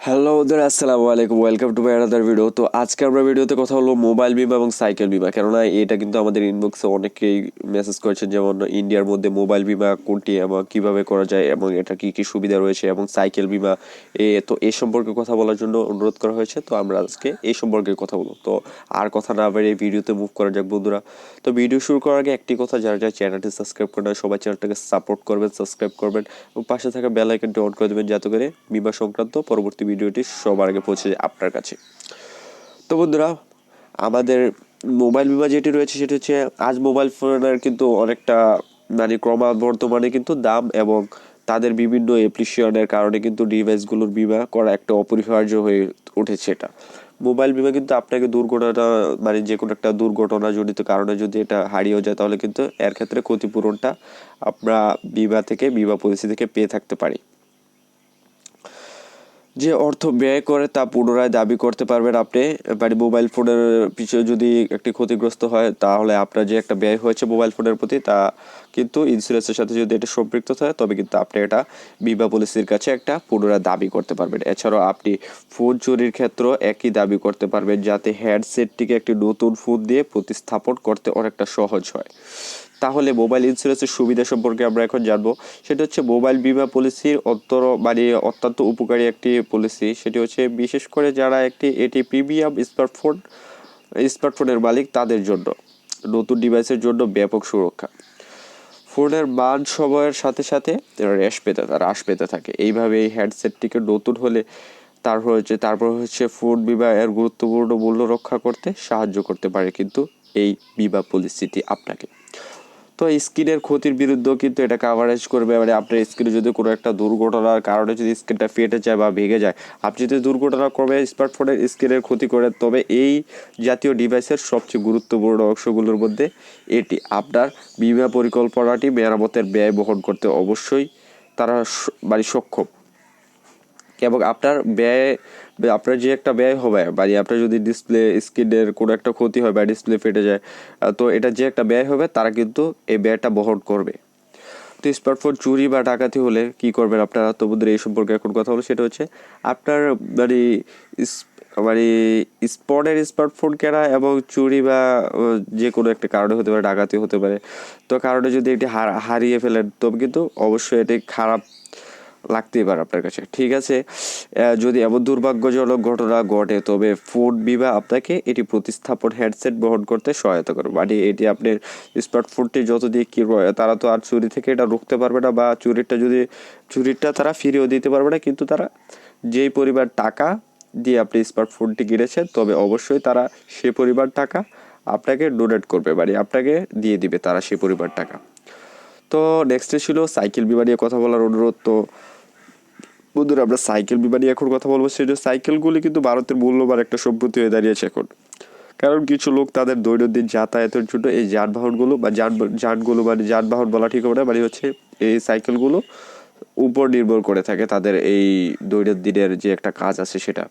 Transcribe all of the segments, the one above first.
Hello বন্ধুরা, আসসালামু আলাইকুম। Welcome to my another video. তো আজকে আমরা ভিডিওতে কথা হলো মোবাইল বিমা এবং সাইকেল বিমা। কেননা এটা কিন্তু আমাদের ইনবক্সে অনেকেই মেসেজ করেছেন, যেমন ইন্ডিয়ার মধ্যে মোবাইল বিমা কোনটি এবং কিভাবে করা যায় এবং এটা কি কি সুবিধা রয়েছে এবং সাইকেল বিমা তো এই সম্পর্কে কথা বলার জন্য অনুরোধ করা হয়েছে। তো আমরা আজকে এই সম্পর্কে কথা বলবো। তো আর কথা না বলে এই ভিডিওতে মুভ করা যাক বন্ধুরা। তো ভিডিও শুরু করার আগে একটি কথা, যারা যারা চ্যানেলটি সাবস্ক্রাইব করে না সবাই চ্যানেলটাকে সাপোর্ট করবেন, সাবস্ক্রাইব করবেন এবং পাশে থাকা বেল আইকনটি অন করে দেবেন, যাতে করে বিমা সংক্রান্ত পরবর্তী ভিডিওটি সবার আগে পৌঁছে যায় আপনার কাছে। তো বন্ধুরা, আমাদের মোবাইল বিমা যেটি রয়েছে সেটি হচ্ছে, আজ মোবাইল ফোনের কিন্তু অনেকটা ক্রমবর্ধমানে কিন্তু দাম এবং তাদের বিভিন্ন অ্যাপ্লিকেশনের কারণে কিন্তু ডিভাইসগুলোর বিমা করা একটা অপরিহার্য হয়ে উঠেছে। এটা মোবাইল বিমা কিন্তু আপনাকে দুর্ঘটনা যে কোনো একটা দুর্ঘটনা জনিত কারণে যদি এটা হারিয়েও যায়, তাহলে কিন্তু এর ক্ষেত্রে ক্ষতিপূরণটা আমরা বিমা পলিসি থেকে পেয়ে থাকতে পারি। যে অর্থ ব্যয় করে তা পুনরায় দাবি করতে পারবেন আপনি। মোবাইল ফোনের পিছনে যদি একটি ক্ষতিগ্রস্ত হয়, তাহলে আপনার যে একটা ব্যয় হয়েছে মোবাইল ফোনের প্রতি, তা কিন্তু ইন্স্যুরেন্সের সাথে যদি এটা সম্পৃক্ত থাকে, তবে কিন্তু আপনি এটা বিমা পলিসির কাছে একটা পুনরায় দাবি করতে পারবেন। এছাড়াও আপনি ফোন চুরির ক্ষেত্রেও একই দাবি করতে পারবেন, যাতে হ্যান্ডসেটটিকে একটি নতুন ফোন দিয়ে প্রতিস্থাপন করতে অনেকটা সহজ হয়। তাহলে মোবাইল ইন্স্যুরেন্সের সুবিধা সম্পর্কে আমরা এখন জানবো। সেটা হচ্ছে মোবাইল বিমা পলিসির অত্যন্ত উপকারী একটি পলিসি। সেটি হচ্ছে বিশেষ করে যারা এটি প্রিমিয়াম স্মার্টফোনের মালিক, তাদের জন্য নতুন ডিভাইসের জন্য ব্যাপক সুরক্ষা। ফোনের মান সময়ের সাথে সাথে হ্রাস পেতে থাকে। এইভাবে এই হ্যান্ডসেটটিকে নতুন হলে তারপর হচ্ছে ফোন বিমা এর গুরুত্বপূর্ণ মূল্য রক্ষা করতে সাহায্য করতে পারে কিন্তু এই বিমা পলিসিটি আপনাকে। তো স্ক্রিনের ক্ষতির বিরুদ্ধেও কিন্তু এটা কাভারেজ করবে। আপনার স্ক্রিনে যদি কোনো একটা দুর্ঘটনার কারণে যদি স্ক্রিনটা ফেটে যায় বা ভেঙে যায়, আপনি যদি দুর্ঘটনা করবে স্মার্টফোনের স্ক্রিনের ক্ষতি করে, তবে এই জাতীয় ডিভাইসের সবচেয়ে গুরুত্বপূর্ণ অংশগুলোর মধ্যে এটি আপনার বিমা পরিকল্পনাটি মেরামতের ব্যয় বহন করতে অবশ্যই তারা সক্ষম। এবং আপনার যে একটা ব্যয় হবে, আপনার যদি স্ক্রিনের কোনো একটা ক্ষতি হয় বা ডিসপ্লে ফেটে যায়, তো এটা যে একটা ব্যয় হবে তারা কিন্তু এই ব্যয়টা বহন করবে। তো স্মার্টফোন চুরি বা ডাকাতি হলে কি করবেন আপনারা? তো বন্ধুরা, এই সম্পর্কে এখন কথা হলো। সেটা হচ্ছে আপনার মানে মানে স্পটের স্মার্টফোন কেনা এবং চুরি বা যে কোনো একটা কারণে হতে পারে, ডাকাতি হতে পারে, তো কারণে যদি এটি হারিয়ে ফেলেন, তবে কিন্তু অবশ্যই এটি খারাপ লাগতেই পারে আপনার কাছে। ঠিক আছে, যদি এমন দুর্ভাগ্যজনক ঘটনা ঘটে, তবে ফোন বিমা আপনাকে এটি প্রতিস্থাপন হ্যান্ডসেট বহন করতে সহায়তা করবে। এটি আপনার স্মার্টফোনটি যত দিয়ে কিনবে, তারা তো আর চুরি থেকে এটা রুখতে পারবে না, বা চুরিটা তারা ফিরিয়েও দিতে পারবে না, কিন্তু তারা যেই পরিমাণ টাকা দিয়ে আপনি স্মার্টফোনটি কিনেছেন, তবে অবশ্যই তারা সে পরিমাণ টাকা আপনাকে ডোনেট করবে, আপনাকে দিয়ে দিবে তারা সে পরিমাণ টাকা। তো নেক্সটে ছিল সাইকেল বিমা নিয়ে কথা বলার অনুরোধ। তো বন্ধুরা, আমরা সাইকেল বিমা নিয়ে এখন কথা বলবো। সেটা সাইকেলগুলি কিন্তু ভারতের মূল্যবান একটা সম্পত্তি হয়ে দাঁড়িয়েছে এখন। কারণ কিছু লোক তাদের দৈনন্দিন যাতায়াতের জন্য এই যানবাহনগুলো বা যানবাহন বলা ঠিক হবে না, হচ্ছে এই সাইকেলগুলো উপর নির্ভর করে থাকে তাদের এই দৈনন্দিনের যে একটা কাজ আছে সেটা।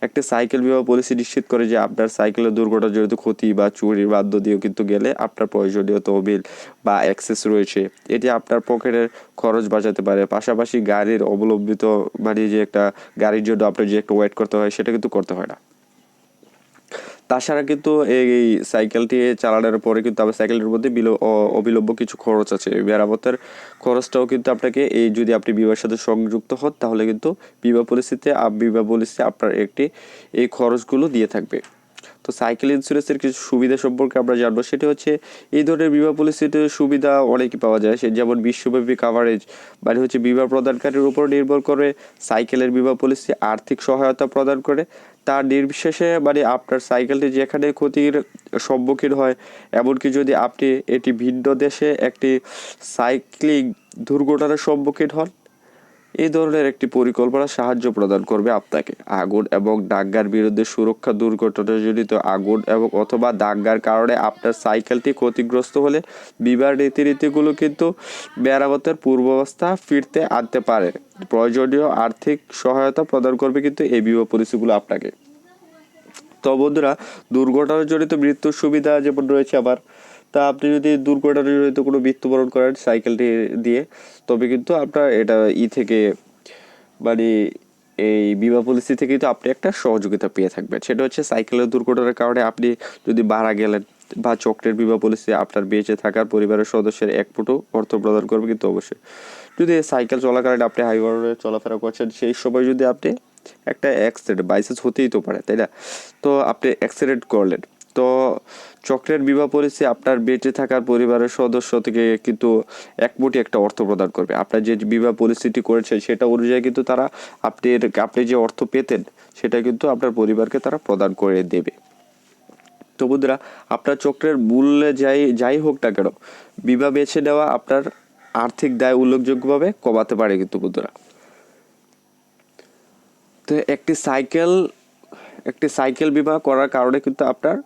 একটা সাইকেল বিমা পলিসি নিশ্চিত করে যে আপনার সাইকেলের দুর্ঘটনাজনিত ক্ষতি বা চুরির বাধ্য দিয়েও কিন্তু গেলে আপনার প্রয়োজনীয় তহবিল বা অ্যাক্সেস রয়েছে। এটি আপনার পকেটের খরচ বাঁচাতে পারে। পাশাপাশি গাড়ির অবলম্বিত যে একটা গাড়ির জন্য আপনার যে একটা ওয়েট করতে হয়, সেটা কিন্তু করতে হয় না। তাছাড়া কিন্তু এই সাইকেলটি চালানোর পরে কিন্তু আবার সাইকেলের মধ্যে অবিলম্ব কিছু খরচ আছে। মেরামতের খরচটাও কিন্তু আপনাকে যদি আপনি বিমার সাথে সংযুক্ত হন, তাহলে কিন্তু বিমা পলিসি আপনার এই খরচগুলো দিয়ে থাকবে। তো সাইকেল ইন্স্যুরেন্সের কিছু সুবিধা সম্পর্কে আমরা জানবো। সেটা হচ্ছে এই ধরনের বিমা পলিসিতে সুবিধা অনেকই পাওয়া যায়। যেমন বিশ্বব্যাপী কাভারেজ, হচ্ছে বিমা প্রদানকারীর উপর নির্ভর করে সাইকেলের বিমা পলিসি আর্থিক সহায়তা প্রদান করে। তার নির্বিশেষে আপনার সাইকেলটি যেখানে ক্ষতির সম্মুখীন হয়, এমনকি যদি আপনি এটি ভিন্ন দেশে একটি সাইক্লিং দুর্ঘটনার সম্মুখীন হন, এই ধরনের একটি পরিকল্পনা সাহায্য প্রদান করবে আপনাকে। আগুন এবং দাঙ্গার বিরুদ্ধে সুরক্ষা, দুর্ঘটনাজনিত আগুন এবং অথবা দাঙ্গার কারণে আপনার সাইকেলটি ক্ষতিগ্রস্ত হলে বিমার রীতিগুলো কিন্তু মেরামতের পূর্বাবস্থা ফিরতে আনতে পারে। প্রয়োজনীয় আর্থিক সহায়তা প্রদান করবে কিন্তু এই বিমা পলিসিগুলো আপনাকে। তো বন্ধুরা, দুর্ঘটনাজনিত মৃত্যুর সুবিধা যেমন রয়েছে আবার, তা আপনি যদি দুর্ঘটনাজনিত কোনো মৃত্যুবরণ করেন সাইকেলটি দিয়ে, তবে কিন্তু আপনার এটা থেকে মানে এই বিমা পলিসি থেকে কিন্তু আপনি একটা সহযোগিতা পেয়ে থাকবেন। সেটা হচ্ছে সাইকেলের দুর্ঘটনার কারণে আপনি যদি মারা গেলেন বা চক্রের বিমা পলিসি আপনার বেঁচে থাকার পরিবারের সদস্যের এক ফুটো অর্থ প্রদান করবে কিন্তু অবশ্যই। যদি সাইকেল চলাকালীন আপনি হাইওয়ে রোডে চলাফেরা করছেন, সেই সময় যদি আপনি একটা অ্যাক্সিডেন্ট বাইচান্স হতেই তো পারে, তাই না? তো আপনি অ্যাক্সিডেন্ট করলেন, তো চক্রের বিমা পলিসি আপনার বেঁচে থাকার পরিবারের সদস্য থেকে কিন্তু একমুঠি একটা অর্থ প্রদান করবে। আপনার যে বিমা পলিসিটি করেছেন সেটা অনুযায়ী কিন্তু তারা আপনি যে অর্থ পেতেন সেটা কিন্তু আপনার পরিবারকে তারা প্রদান করে দেবে। তো বন্ধুরা, আপনার চক্রের মূল্যে যাই হোক না কেন, বিমা বেছে নেওয়া আপনার আর্থিক দায় উল্লেখযোগ্যভাবে কমাতে পারে কিন্তু বন্ধুরা। তো একটি সাইকেল বিমা করার কারণে কিন্তু আপনার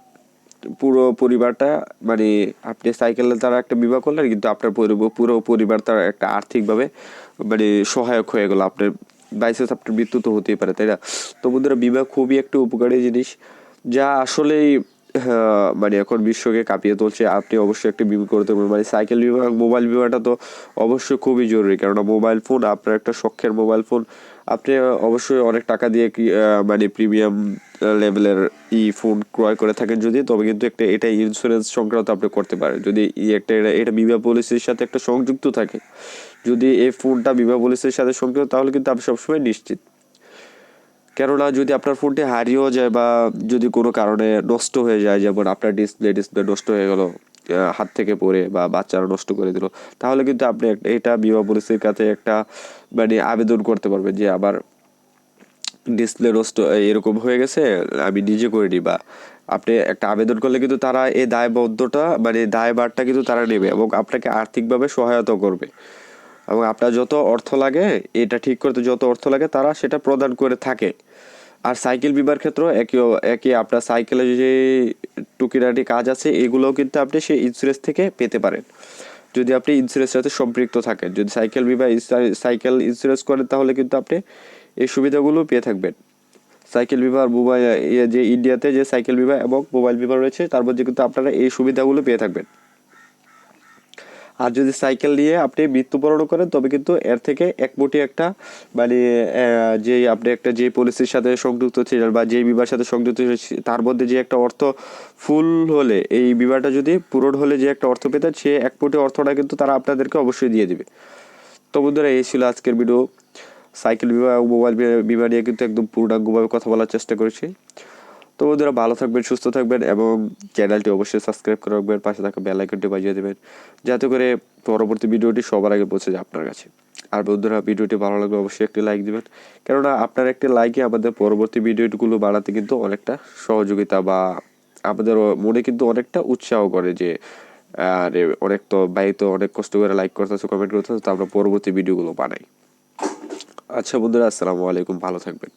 পুরো পরিবারটা, মানে আপনি সাইকেলের দ্বারা একটা বিমা করলেন কিন্তু আপনার পুরো পরিবার তার একটা আর্থিকভাবে মানে সহায়ক হয়ে গেল। আপনার বাইচান্স আপনার মৃত্যু তো হতেই পারে, তাই না? তো বন্ধুরা, বিমা খুবই একটা উপকারী জিনিস, যা আসলেই মানে এখন বিশ্বকে কাঁপিয়ে তুলছে। আপনি অবশ্যই একটা বিমা করতে পারবেন, মানে সাইকেল বিমা, মোবাইল বিমাটা তো অবশ্যই খুবই জরুরি, কেননা মোবাইল ফোন আপনার একটা শখের মোবাইল ফোন, আপনি অবশ্যই অনেক টাকা দিয়ে মানে প্রিমিয়াম লেভেলের ফোন ক্রয় করে থাকেন যদি, তবে কিন্তু একটা এটা ইন্স্যুরেন্স সংক্রান্ত আপনি করতে পারেন যদি এটা বিমা পলিসির সাথে একটা সংযুক্ত থাকে। যদি এই ফোনটা বিমা পলিসির সাথে সংযুক্ত, তাহলে কিন্তু আপনি সবসময় নিশ্চিত। কেননা যদি আপনার ফোনটি হারিয়েও যায় বা যদি কোনো কারণে নষ্ট হয়ে যায়, যেমন আপনার ডিসপ্লে নষ্ট হয়ে গেল হাত থেকে পড়ে বা বাচ্চারা নষ্ট করে দিল, তাহলে কিন্তু আপনি এটা বিমা পলিসির কাছে একটা মানে আবেদন করতে পারবেন যে আবার ডিসপ্লে নষ্ট এরকম হয়ে গেছে, আমি নিজে করে নিই। বা আপনি একটা আবেদন করলে কিন্তু তারা এই দায়বদ্ধতা মানে দায়ভারটা কিন্তু তারা নেবে এবং আপনাকে আর্থিকভাবে সহায়তা করবে। এবং আপনার যত অর্থ লাগে, এটা ঠিক করতে যত অর্থ লাগে তারা সেটা প্রদান করে থাকে। আর সাইকেল বিমার ক্ষেত্রেও একই আপনার সাইকেলের যে টুকিটাকি কাজ আছে এগুলোও কিন্তু আপনি সেই ইন্স্যুরেন্স থেকে পেতে পারেন, যদি আপনি ইন্স্যুরেন্সের সাথে সম্পৃক্ত থাকেন। যদি সাইকেল ইন্স্যুরেন্স করেন, তাহলে কিন্তু আপনি এই সুবিধাগুলো পেয়ে থাকবেন। সাইকেল বিমা আর মোবাইল, যে ইন্ডিয়াতে যে সাইকেল বিমা এবং মোবাইল বিমা রয়েছে তার মধ্যে কিন্তু আপনারা এই সুবিধাগুলো পেয়ে থাকবেন। আর যদি সাইকেল নিয়ে আপনি মৃত্যুবরণ করেন, তবে কিন্তু এর থেকে একমুঠি একটা মানে যে আপনি একটা যে পলিসির সাথে সংযুক্ত ছিলেন বা যে বিমার সাথে সংযুক্ত তার মধ্যে যে একটা অর্থ ফুল হলে, এই বিমাটা যদি পূরণ হলে যে একটা অর্থ পেতেন, সে একমুঠি অর্থটা কিন্তু তারা আপনাদেরকে অবশ্যই দিয়ে দিবে। তো বন্ধুরা, এই ছিল আজকের ভিডিও। সাইকেল বিমা এবং মোবাইল বিমা নিয়ে কিন্তু একদম পূর্ণাঙ্গভাবে কথা বলার চেষ্টা করেছি। তো বন্ধুরা, ভালো থাকবেন, সুস্থ থাকবেন এবং চ্যানেলটি অবশ্যই সাবস্ক্রাইব করে রাখবেন, পাশে থাকা বেল আইকনটি বাজিয়ে দেবেন, যাতে করে পরবর্তী ভিডিওটি সবার আগে পৌঁছে যায় আপনার কাছে। আর বন্ধুরা, ভিডিওটি ভালো লাগলে অবশ্যই একটি লাইক দিবেন, কেননা আপনার একটি লাইকে আমাদের পরবর্তী ভিডিওগুলো বানাতে কিন্তু অনেকটা সহযোগিতা বা আমাদের মনে কিন্তু অনেকটা উৎসাহ করে যে আরে অনেক তো ভাই তো অনেক কষ্ট করে লাইক করতেছে, কমেন্ট করতেছে, তো আমরা পরবর্তী ভিডিওগুলো বানাই। আচ্ছা বন্ধুরা, আসসালামু আলাইকুম, ভালো থাকবেন।